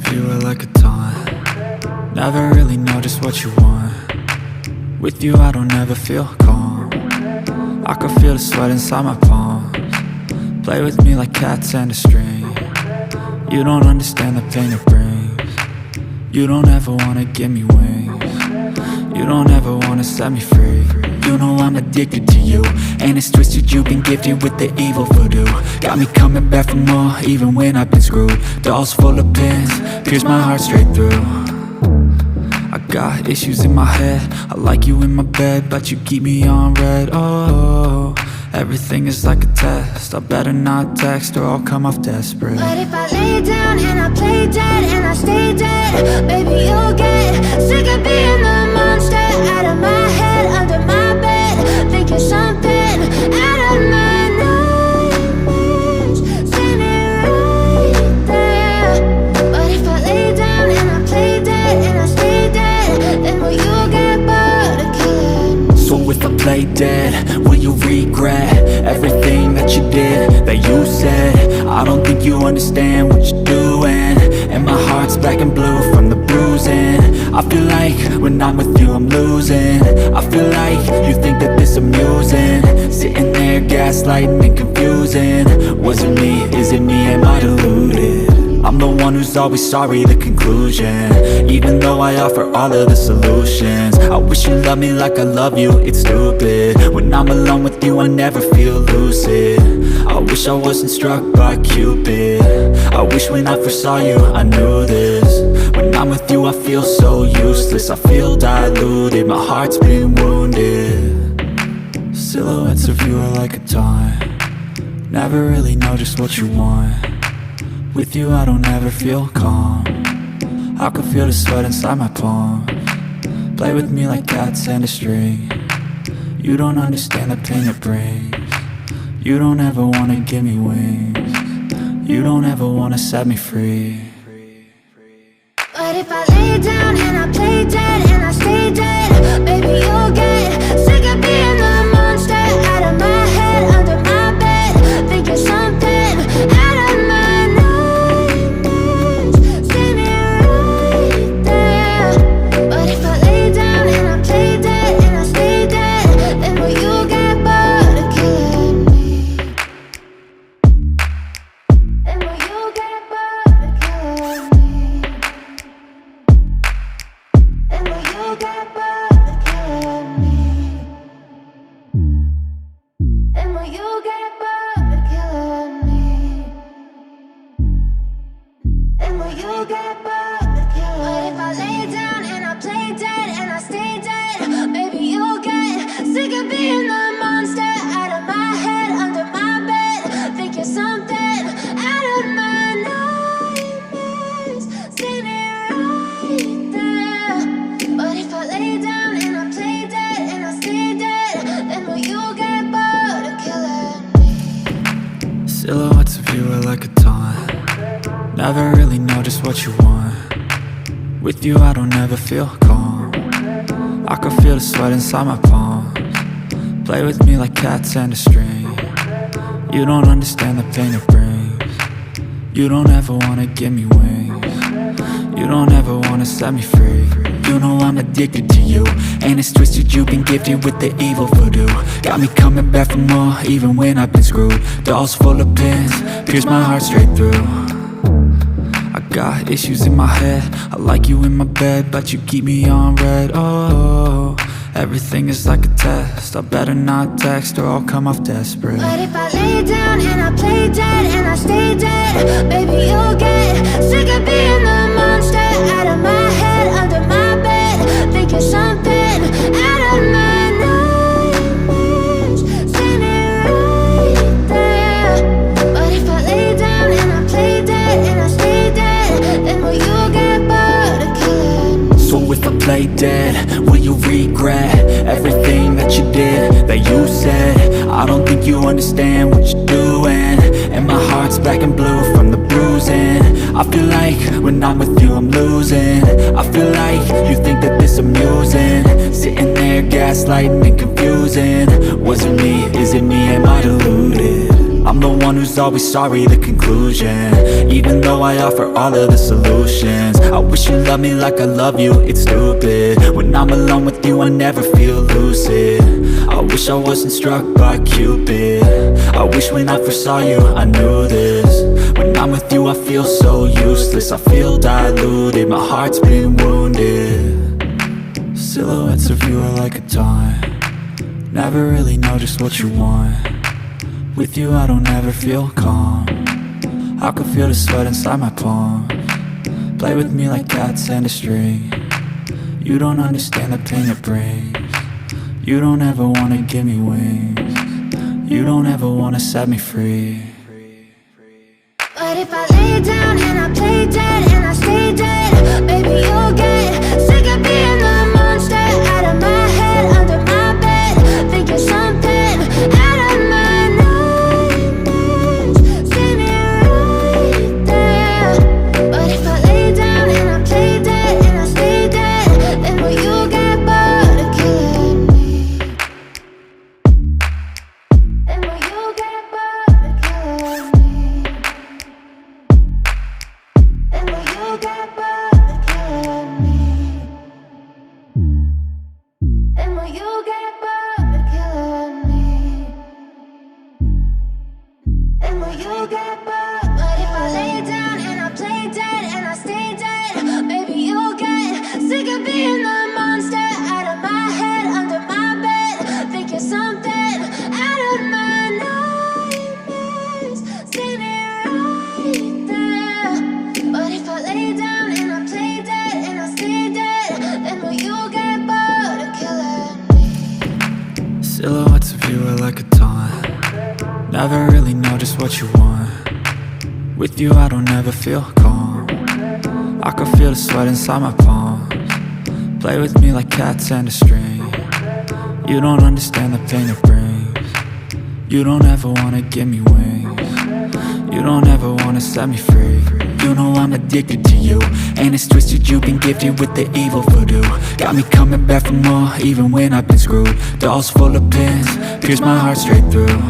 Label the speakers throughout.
Speaker 1: of you are like a taunt. Never really know just what you want. With you I don't ever feel calm. I can feel the sweat inside my palms. Play with me like cats and a string. You don't understand the pain it brings. You don't ever wanna give me wings. You don't ever wanna set me free. You know I'm addicted to you, and it's twisted, you've been gifted with the evil voodoo. Got me coming back for more, even when I've been screwed. Dolls full of pins, pierce my heart straight through. I got issues in my head, I like you in my bed, but you keep me on red. Oh, everything is like a test, I better not text or I'll come off desperate.
Speaker 2: But if I lay down and I play dead and I stay dead, baby you'll get sick of being the monster out of my head, under my bed, thinking something out of my nightmares, standing right there. But if I lay down and I play dead and I stay dead, then will you get bored of killing me?
Speaker 1: So if I play dead, will you regret everything that you did, that you said? I don't think you understand what you're doing, and my heart's black and blue from the bruising. I feel like when I'm with you I'm losing. I feel like you think that this amusing, sitting there gaslighting and confusing. Was it me? Is it me? Am I deluded? I'm the one who's always sorry, the conclusion, even though I offer all of the solutions. I wish you loved me like I love you, it's stupid. When I'm alone with you I never feel lucid. I wish I wasn't struck by Cupid. I wish when I first saw you I knew this. When I'm with you I feel so useless, I feel diluted, my heart's been wounded. Silhouettes of you are like a taunt. Never really know just what you want. With you I don't ever feel calm. I can feel the sweat inside my palms. Play with me like cats and a string. You don't understand the pain it brings. You don't ever wanna give me wings. You don't ever wanna set me free.
Speaker 2: But if I lay down and I play dead and I stay dead, baby you'll get sick of being the monster out of my head, under my bed, thinking something out of my nightmares, standing right there. But if I lay down and I play dead and I stay dead, then will you get bored of killing me? Then will you get bored of killing me? And will you get bored of killing me? And will you get bored of killing me? And will you get bored of killing me? But if I lay down and I play dead and I stay dead, baby you'll get sick of being the monster out of my head, under my bed, thinking something out of my nightmares, standing right there. But if I lay down and I play dead and I stay dead, then will you get bored of killing me?
Speaker 1: Silhouettes of you are like a taunt. Never really know just what you want. With you I don't ever feel calm. I can feel the sweat inside my palms. Play with me like cats and a string. You don't understand the pain it brings. You don't ever wanna give me wings. You don't ever wanna set me free. You know I'm addicted to you, and it's twisted, you've been gifted with the evil voodoo. Got me coming back for more, even when I've been screwed. Dolls full of pins, pierce my heart straight through. I got issues in my head, I like you in my bed, but you keep me on red. Oh, everything is like a test, I better not text or I'll come off desperate.
Speaker 2: But if I lay down and I play dead and I stay dead, baby you'll get sick of being the monster out of my head, under my bed, thinking something out of my nightmares, standing right there. But if I lay down and I play dead and I stay dead, then will you get bored of killing me?
Speaker 1: So if I play dead, will you regret everything that you did, that you said? I don't think you understand what you're doing, and my heart's black and blue from the bruising. I feel like when I'm with you I'm losing. I feel like you think that this amusing, sitting there gaslighting and confusing. Was it me? Is it me? Am I deluded? I'm the one who's always sorry, the conclusion. Even though I offer all of the solutions, I wish you loved me like I love you, it's stupid. When I'm alone with you, I never feel lucid. I wish I wasn't struck by Cupid. I wish when I first saw you, I knew this. When I'm with you, I feel so useless. I feel diluted, my heart's been wounded. Silhouettes of you are like a taunt. Never really know just what you want. With you I don't ever feel calm. I can feel the sweat inside my palms. Play with me like cats and a string. You don't understand the pain it brings. You don't ever wanna give me wings. You don't ever wanna set me free.
Speaker 2: But if I lay down and I play dead and I stay dead, baby you'll get sick of being the monster out of my head, under my bed, thinking something out of my nightmares. See me right there. But if I lay down and I play dead and I stay dead, then will you get bored of killing me? Then will you get bored of killing me? Then will you get bored of killing me? Then will you get bored of killing me? Then will you get bored? But if I lay down and I play dead and I stay dead, baby you'll get sick of being the monster out of my head, under my bed, thinking something out of my nightmares. See me right there. But if I lay down and I play dead and I stay dead, then will you get bored of killing me?
Speaker 1: Silhouettes of you are like a taunt. Never really know just what you want. With you I don't ever feel calm. I can feel the sweat inside my palms. Play with me like cats and a string. You don't understand the pain it brings. You don't ever wanna give me wings. You don't ever wanna set me free. You know I'm addicted to you, and it's twisted, you've been gifted with the evil voodoo. Got me coming back for more, even when I've been screwed. Dolls full of pins, pierce my heart straight through.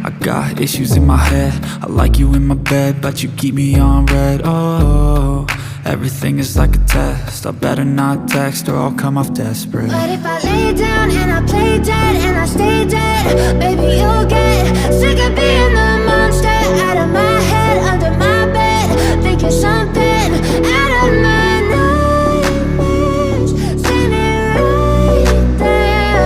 Speaker 1: I got issues in my head, I like you in my bed, but you keep me on red. Oh, everything is like a test, I better not text or I'll come off desperate.
Speaker 2: But if I lay down and I play dead and I stay dead, baby you'll get sick of being the monster out of my head, under my bed, thinking something out of my nightmares. See me right there.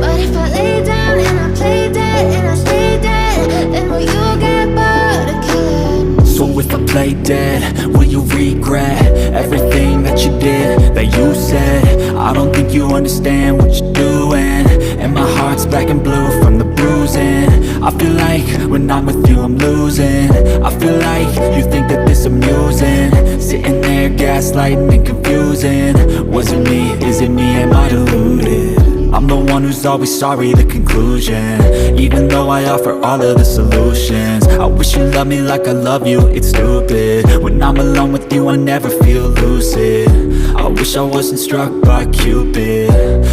Speaker 2: But if I lay down and I play dead and I stay dead, then will you get bored of killing me?
Speaker 1: So if I play dead, will you regret everything that you did, that you said? I don't think you understand what you're doing, and my heart's black and blue from the bruising. I feel like when I'm with you I'm losing. I feel like you think that this amusing, sitting there gaslighting and confusing. Was it me? Is it me? Am I deluded? I'm the one who's always sorry, the conclusion. Even though I offer all of the solutions, I wish you loved me like I love you, it's stupid. When I'm alone with you I never feel lucid. I wish I wasn't struck by Cupid.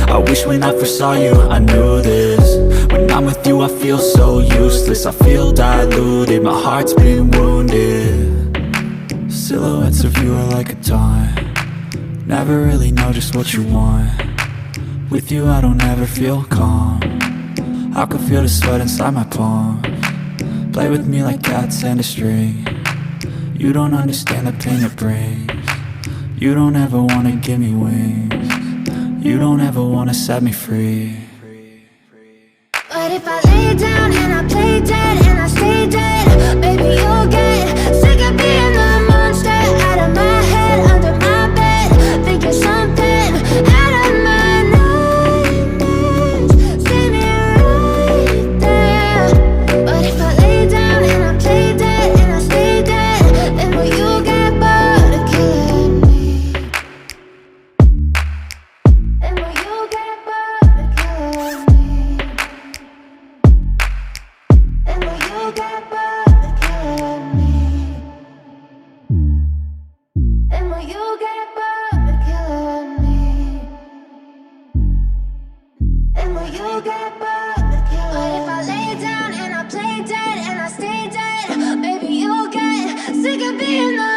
Speaker 1: I wish when I first saw you I knew this. When I'm with you I feel so useless. I feel diluted, my heart's been wounded. Silhouettes of you are like a taunt. Never really know just what you want. With you I don't ever feel calm. I can feel the sweat inside my palms. Play with me like cats and a string. You don't understand the pain it brings. You don't ever wanna give me wings. You don't ever wanna set me free.
Speaker 2: But if I lay down and I play dead and I stay dead, baby you'll get sick of being the monster out of my head, under my bed, thinking something out of my nightmares. See me right there. But if I lay down and I play dead and I stay dead, then will you get bored of killing me? Then will you get bored of killing me? Then will you get bored of killing me? Then will you get bored of killing me? Then will you get bored of killing me? But if I lay down and I play being the